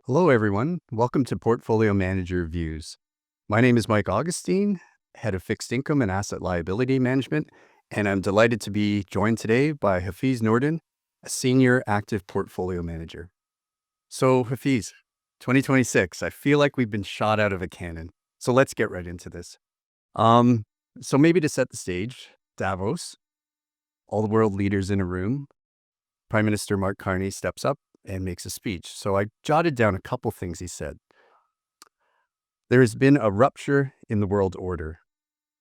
Hello, everyone. Welcome to Portfolio Manager Views. My name is Michael Augustine, Head of Fixed Income and Asset Liability Management, and I'm delighted to be joined today by Hafiz Noordin, a Senior Active Portfolio Manager. So, Hafiz, 2026, I feel like we've been shot out of a cannon. So let's get right into this. So maybe to set the stage, Davos, all the world leaders in a room, Prime Minister Mark Carney steps up and makes a speech. So I jotted down a couple things he said. There has been a rupture in the world order.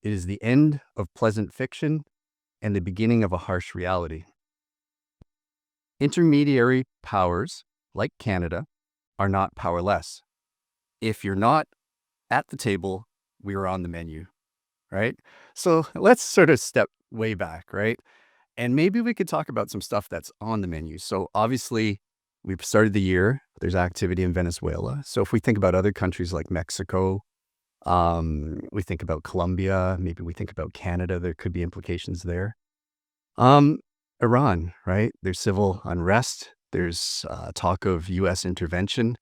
It is the end of pleasant fiction and the beginning of a harsh reality. Intermediary powers, like Canada, are not powerless. If you're not at the table, we are on the menu, right? So let's sort of step way back, right? And maybe we could talk about some stuff that's on the menu. So obviously, we've started the year. There's activity in Venezuela. So if we think about other countries like Mexico, we think about Colombia, maybe we think about Canada, there could be implications there. Iran, right? There's civil unrest. There's talk of U.S. intervention.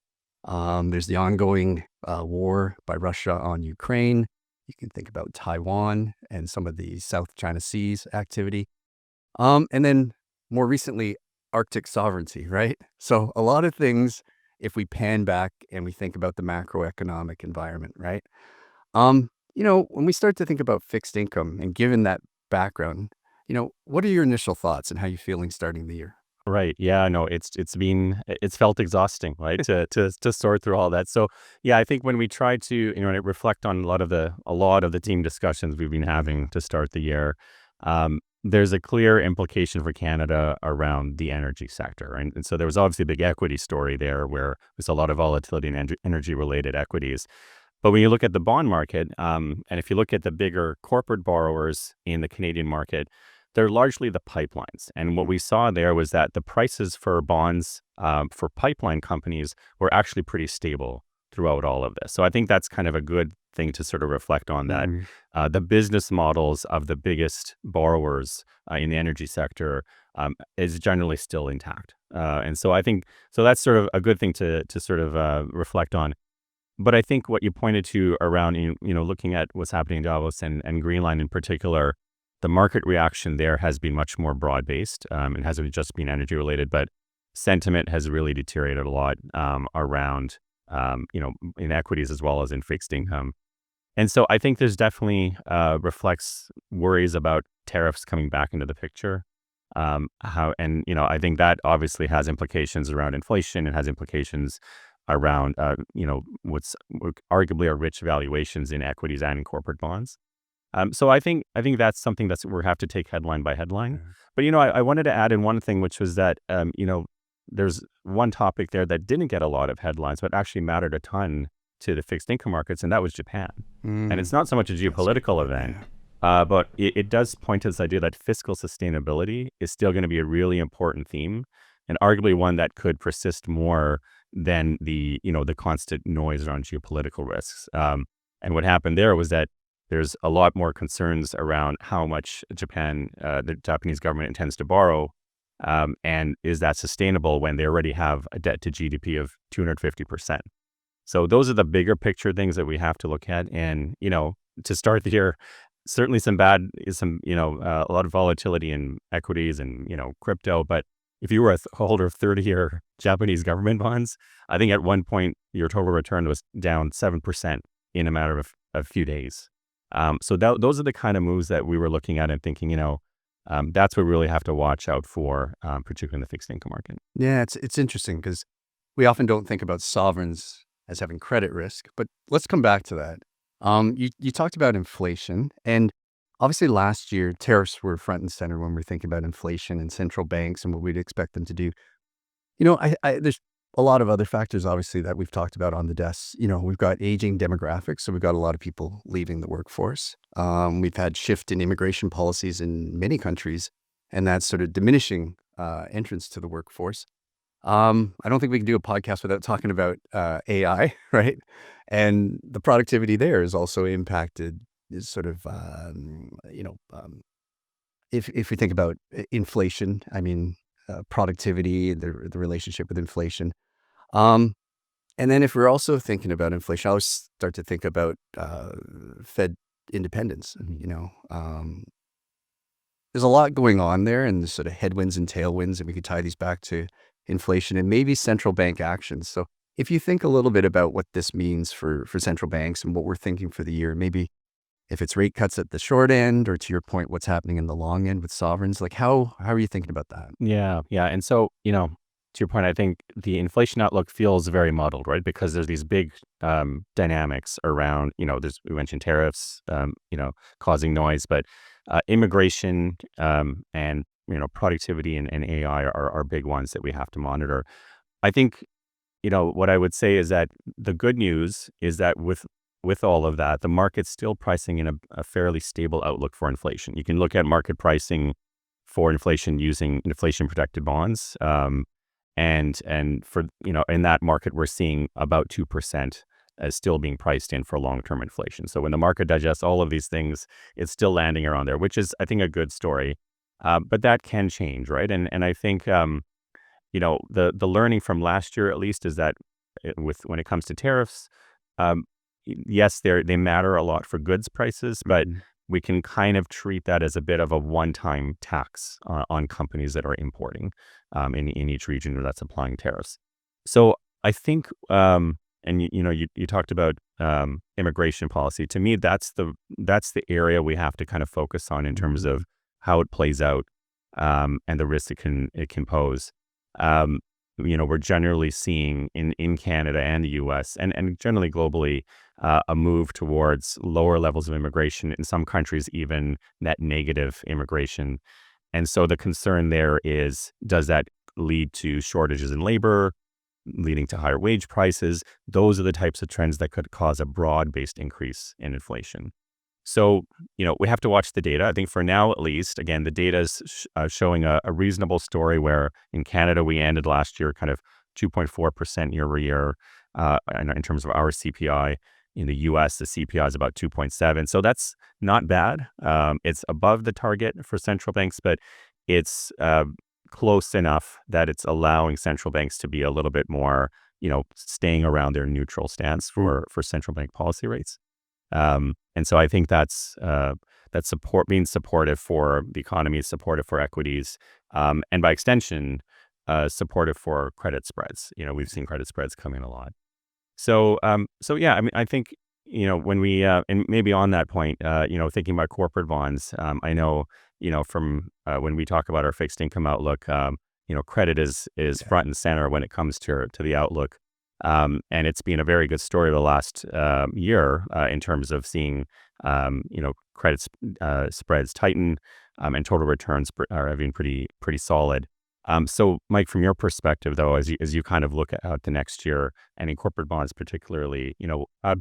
There's the ongoing war by Russia on Ukraine. You can think about Taiwan and some of the South China Seas activity. And then more recently, Arctic sovereignty, right? So a lot of things, if we pan back and we think about the macroeconomic environment, right? When we start to think about fixed income and given that background, what are your initial thoughts and how you feeling starting the year? Right. Yeah. No. It's felt exhausting, right? To sort through all that. So yeah, I think when we try to reflect on a lot of the team discussions we've been having to start the year, there's a clear implication for Canada around the energy sector, right? And so there was obviously a big equity story there, where there's a lot of volatility in energy related equities. But when you look at the bond market, and if you look at the bigger corporate borrowers in the Canadian market, they're largely the pipelines. And what we saw there was that the prices for bonds for pipeline companies were actually pretty stable throughout all of this. So I think that's kind of a good thing to sort of reflect on, that the business models of the biggest borrowers in the energy sector is generally still intact. And so I think, so that's sort of a good thing to sort of reflect on. But I think what you pointed to around, looking at what's happening in Davos and Greenland in particular, the market reaction there has been much more broad-based. It hasn't just been energy-related, but sentiment has really deteriorated a lot around, in equities as well as in fixed income. And so I think there's definitely reflects worries about tariffs coming back into the picture. I think that obviously has implications around inflation. It has implications around, what's arguably are rich valuations in equities and in corporate bonds. So I think that's something we have to take headline by headline. But I wanted to add in one thing, which was that there's one topic there that didn't get a lot of headlines, but actually mattered a ton to the fixed income markets, and that was Japan. And it's not so much a geopolitical event, but it does point to this idea that fiscal sustainability is still going to be a really important theme, and arguably one that could persist more than the constant noise around geopolitical risks. And what happened there was that there's a lot more concerns around how much the Japanese government intends to borrow, and is that sustainable when they already have a debt to GDP of 250%. So those are the bigger picture things that we have to look at. And, to start the year, certainly a lot of volatility in equities and, crypto. But if you were a holder of 30-year Japanese government bonds, I think at one point your total return was down 7% in a matter of a few days. So those are the kind of moves that we were looking at and thinking, that's what we really have to watch out for, particularly in the fixed income market. Yeah, it's interesting because we often don't think about sovereigns as having credit risk, but let's come back to that. You talked about inflation, and obviously last year tariffs were front and center when we're thinking about inflation and central banks and what we'd expect them to do. There's a lot of other factors, obviously, that we've talked about on the desk. We've got aging demographics, so we've got a lot of people leaving the workforce. We've had shift in immigration policies in many countries, and that's sort of diminishing entrance to the workforce. I don't think we can do a podcast without talking about AI, right? And the productivity there is also impacted is sort of, if we think about inflation, I mean, productivity, the relationship with inflation. Um, and then if we're also thinking about inflation, I always start to think about Fed independence. There's a lot going on there, and the sort of headwinds and tailwinds, and we could tie these back to inflation and maybe central bank actions. So if you think a little bit about what this means for central banks and what we're thinking for the year, maybe if it's rate cuts at the short end, or to your point, what's happening in the long end with sovereigns, like how are you thinking about that? Yeah, yeah. And so, to your point, I think the inflation outlook feels very muddled, right? Because there's these big dynamics around, we mentioned tariffs, causing noise, but immigration and, productivity and AI are big ones that we have to monitor. I think, what I would say is that the good news is that with all of that, the market's still pricing in a fairly stable outlook for inflation. You can look at market pricing for inflation using inflation protected bonds. And for, in that market, we're seeing about 2% as still being priced in for long-term inflation. So when the market digests all of these things, it's still landing around there, which is, I think, a good story. But that can change, right? And I think, the learning from last year, at least, is that when it comes to tariffs, um, yes, they matter a lot for goods prices, but Mhm. we can kind of treat that as a bit of a one-time tax on companies that are importing in each region that's applying tariffs. So I think, and you talked about immigration policy. To me, that's the area we have to kind of focus on in terms Mhm. of how it plays out and the risk it can pose. Um, we're generally seeing in Canada and the U.S. and generally globally a move towards lower levels of immigration, in some countries even net negative immigration. And so the concern there is, does that lead to shortages in labor, leading to higher wage prices? Those are the types of trends that could cause a broad-based increase in inflation. So, we have to watch the data. I think for now, at least, again, the data is showing a reasonable story where in Canada, we ended last year kind of 2.4% year over year in terms of our CPI. In the US, the CPI is about 2.7. So that's not bad. It's above the target for central banks, but it's close enough that it's allowing central banks to be a little bit more, staying around their neutral stance for central bank policy rates. And so I think that's being supportive for the economy, supportive for equities, and by extension, supportive for credit spreads. We've seen credit spreads come in a lot. So yeah, I mean, I think, when we and maybe on that point, thinking about corporate bonds, I know, from when we talk about our fixed income outlook, credit is Yeah. front and center when it comes to the outlook. And it's been a very good story the last year in terms of seeing, credit spreads tighten, and total returns are having pretty solid. So, Mike, from your perspective, though, as you kind of look out the next year and in corporate bonds particularly,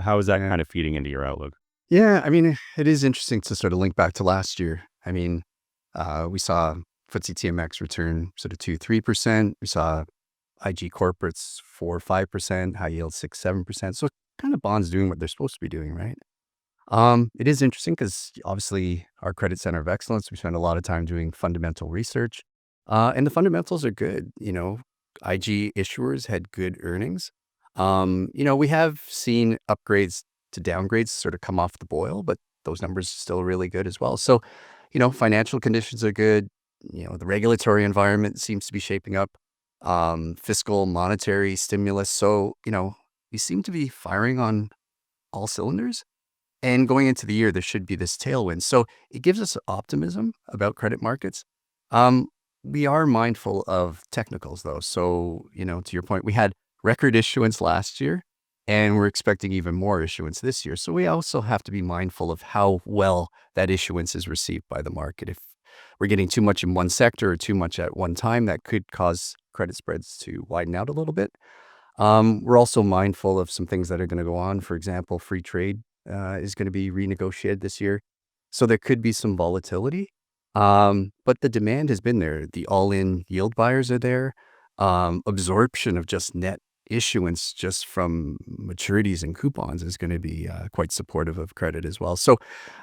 how is that Yeah. kind of feeding into your outlook? Yeah, I mean, it is interesting to sort of link back to last year. I mean, we saw FTSE TMX return sort of 2-3%. We saw IG corporates 4-5%, high yield 6-7%. So kind of bonds doing what they're supposed to be doing, right? It is interesting because obviously our credit center of excellence, we spend a lot of time doing fundamental research, and the fundamentals are good. IG issuers had good earnings. We have seen upgrades to downgrades sort of come off the boil, but those numbers are still really good as well. So, financial conditions are good. The regulatory environment seems to be shaping up. Fiscal, monetary stimulus. So, we seem to be firing on all cylinders. And going into the year, there should be this tailwind. So it gives us optimism about credit markets. Um, we are mindful of technicals, though. So, to your point, we had record issuance last year, and we're expecting even more issuance this year. So we also have to be mindful of how well that issuance is received by the market. If we're getting too much in one sector or too much at one time, that could cause credit spreads to widen out a little bit. We're also mindful of some things that are going to go on. For example, free trade is going to be renegotiated this year. So there could be some volatility. But the demand has been there. The all in yield buyers are there. Absorption of just net issuance just from maturities and coupons is going to be quite supportive of credit as well. So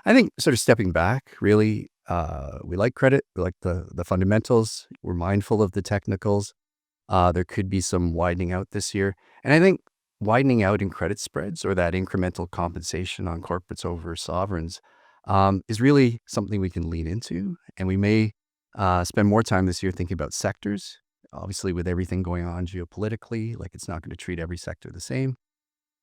I think sort of stepping back, really, we like credit. We like the fundamentals. We're mindful of the technicals. There could be some widening out this year. And I think widening out in credit spreads or that incremental compensation on corporates over sovereigns is really something we can lean into. And we may spend more time this year thinking about sectors. Obviously, with everything going on geopolitically, like it's not going to treat every sector the same.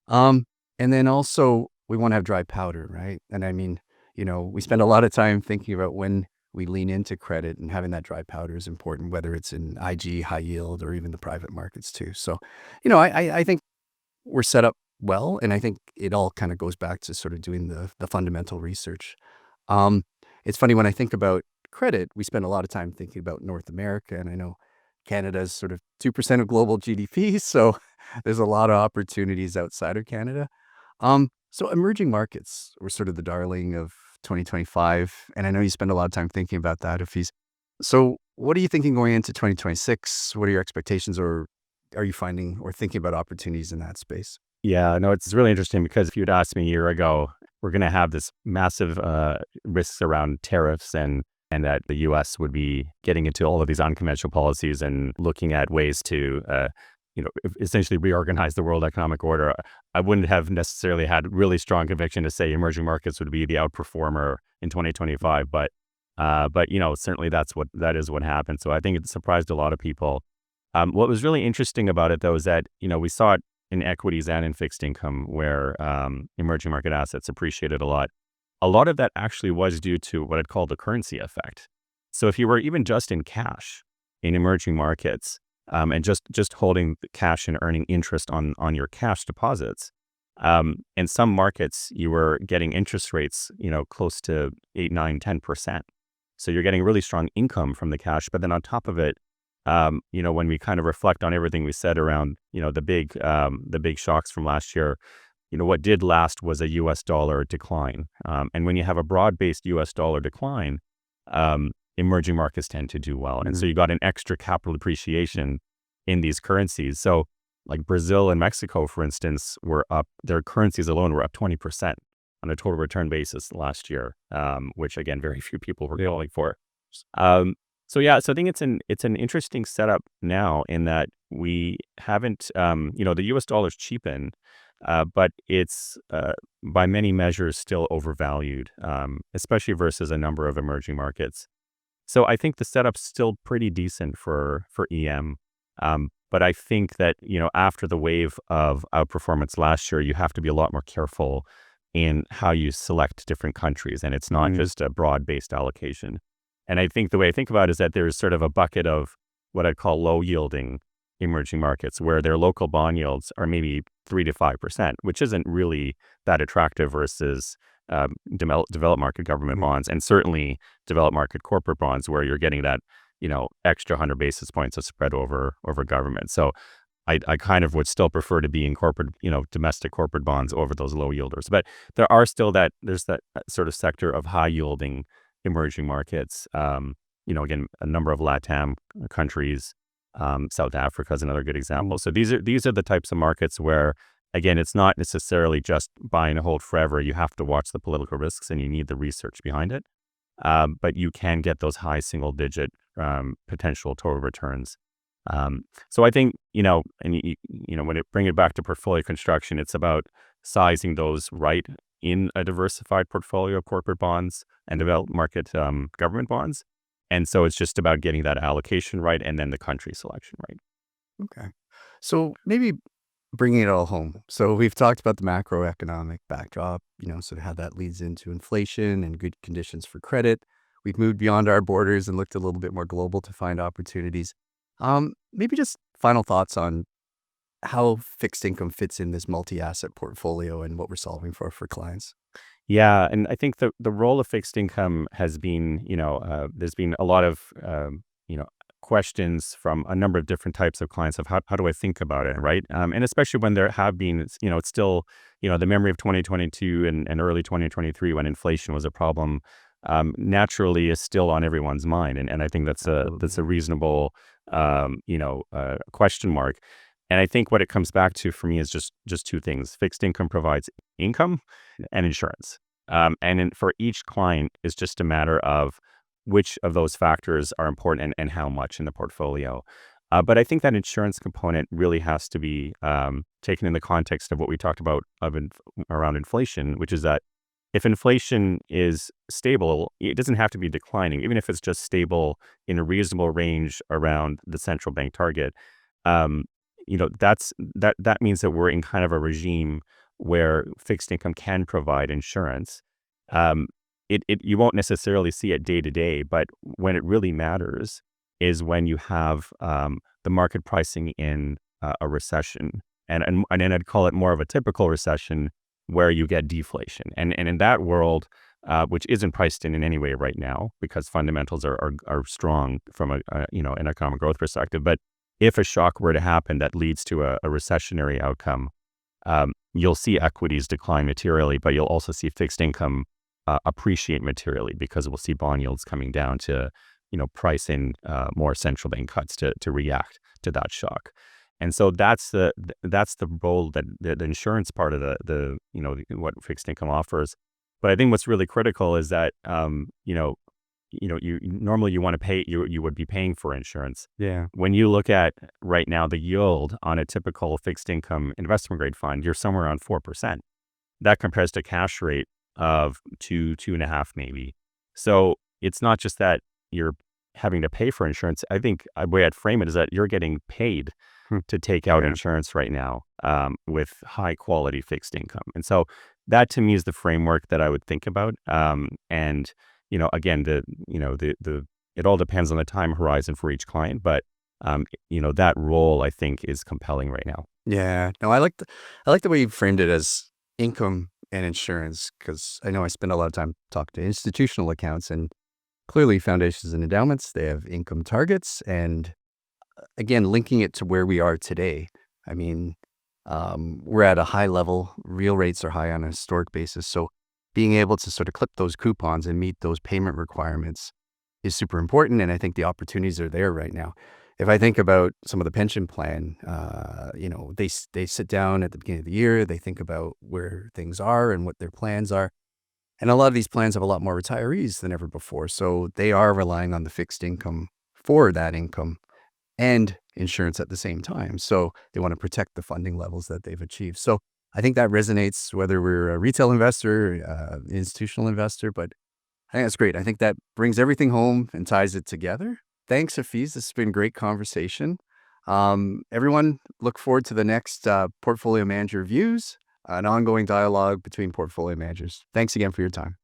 Um, and then also we want to have dry powder, right? And I mean, we spend a lot of time thinking about when we lean into credit, and having that dry powder is important, whether it's in IG, high yield, or even the private markets too. So, I think we're set up well, and I think it all kind of goes back to sort of doing the fundamental research. Um, it's funny when I think about credit, we spend a lot of time thinking about North America, and I know Canada is sort of 2% of global GDP, so there's a lot of opportunities outside of Canada. So emerging markets were sort of the darling of 2025, and I know you spend a lot of time thinking about that, Hafiz. So what are you thinking going into 2026? What are your expectations, or are you finding or thinking about opportunities in that space? Yeah, no, it's really interesting because if you'd asked me a year ago, we're going to have this massive risks around tariffs and that the U.S. would be getting into all of these unconventional policies and looking at ways to, essentially reorganize the world economic order. I wouldn't have necessarily had really strong conviction to say emerging markets would be the outperformer in 2025, but certainly that is what happened. So I think it surprised a lot of people. What was really interesting about it, though, is that we saw it in equities and in fixed income, where emerging market assets appreciated a lot. A lot of that actually was due to what I'd call the currency effect. So if you were even just in cash in emerging markets, and just holding the cash and earning interest on your cash deposits, in some markets you were getting interest rates, close to 8, 9, 10%. So you're getting really strong income from the cash. But then on top of it, when we kind of reflect on everything we said around, the big shocks from last year, what did last was a US dollar decline. And when you have a broad-based US dollar decline, emerging markets tend to do well. And so you got an extra capital appreciation in these currencies. So like Brazil and Mexico, for instance, were up, their currencies alone were up 20% on a total return basis last year, which again, very few people were going for. So I think it's an interesting setup now in that we haven't, the US dollar's cheapened, but it's by many measures still overvalued, especially versus a number of emerging markets. So I think the setup's still pretty decent for EM. But I think that, after the wave of outperformance last year, you have to be a lot more careful in how you select different countries. And it's not just a broad-based allocation. And I think the way I think about it is that there's sort of a bucket of what I'd call low-yielding emerging markets, where their local bond yields are maybe 3 to 5%, which isn't really that attractive versus developed market government bonds, and certainly developed market corporate bonds, where you're getting that extra 100 basis points of spread over government. So I kind of would still prefer to be in corporate, domestic corporate bonds over those low yielders. But there's that sort of sector of high yielding emerging markets. Again, a number of LATAM countries, South Africa is another good example. So these are the types of markets where, again, it's not necessarily just buy and hold forever. You have to watch the political risks and you need the research behind it. But you can get those high single digit potential total returns. So I think, when it bring it back to portfolio construction, it's about sizing those right in a diversified portfolio of corporate bonds and developed market government bonds. And so it's just about getting that allocation right and then the country selection right. Okay. So maybe bringing it all home. So we've talked about the macroeconomic backdrop, sort of how that leads into inflation and good conditions for credit. We've moved beyond our borders and looked a little bit more global to find opportunities. Maybe just final thoughts on how fixed income fits in this multi-asset portfolio and what we're solving for clients. Yeah, and I think the role of fixed income has been, there's been a lot of, questions from a number of different types of clients of how do I think about it, right? And especially when there have been, it's still, the memory of 2022 and early 2023 when inflation was a problem, naturally is still on everyone's mind. And I think that's a reasonable, question mark. And I think what it comes back to for me is just two things. Fixed income provides income and insurance. For each client, it's just a matter of which of those factors are important and how much in the portfolio. But I think that insurance component really has to be taken in the context of what we talked about around inflation, which is that if inflation is stable, it doesn't have to be declining, even if it's just stable in a reasonable range around the central bank target. Um, that means that we're in kind of a regime where fixed income can provide insurance. Um, you won't necessarily see it day to day, but when it really matters is when you have the market pricing in a recession, and then I'd call it more of a typical recession where you get deflation, and in that world, which isn't priced in any way right now because fundamentals are strong from an economic growth perspective, but if a shock were to happen that leads to a recessionary outcome, you'll see equities decline materially, but you'll also see fixed income appreciate materially because we'll see bond yields coming down to, price in more central bank cuts to react to that shock. And so that's the role that the insurance part of what fixed income offers. But I think what's really critical is that you normally you want to pay you would be paying for insurance. Yeah. When you look at right now the yield on a typical fixed income investment grade fund, you're somewhere around 4%. That compares to cash rate of 2.5 maybe. So it's not just that you're having to pay for insurance. I think the way I'd frame it is that you're getting paid Hmm. to take out Yeah. insurance right now with high quality fixed income. And so that to me is the framework that I would think about. And again, it all depends on the time horizon for each client, but that role I think is compelling right now. Yeah. No, I like the way you framed it as income and insurance because I know I spend a lot of time talking to institutional accounts, and clearly foundations and endowments, they have income targets. And again, linking it to where we are today, I mean, we're at a high level. Real rates are high on a historic basis. So being able to sort of clip those coupons and meet those payment requirements is super important. And I think the opportunities are there right now. If I think about some of the pension plan, they sit down at the beginning of the year, they think about where things are and what their plans are. And a lot of these plans have a lot more retirees than ever before. So they are relying on the fixed income for that income and insurance at the same time. So they want to protect the funding levels that they've achieved. So I think that resonates whether we're a retail investor, institutional investor, but I think that's great. I think that brings everything home and ties it together. Thanks, Hafiz. This has been a great conversation. Everyone, look forward to the next Portfolio Manager Views, an ongoing dialogue between portfolio managers. Thanks again for your time.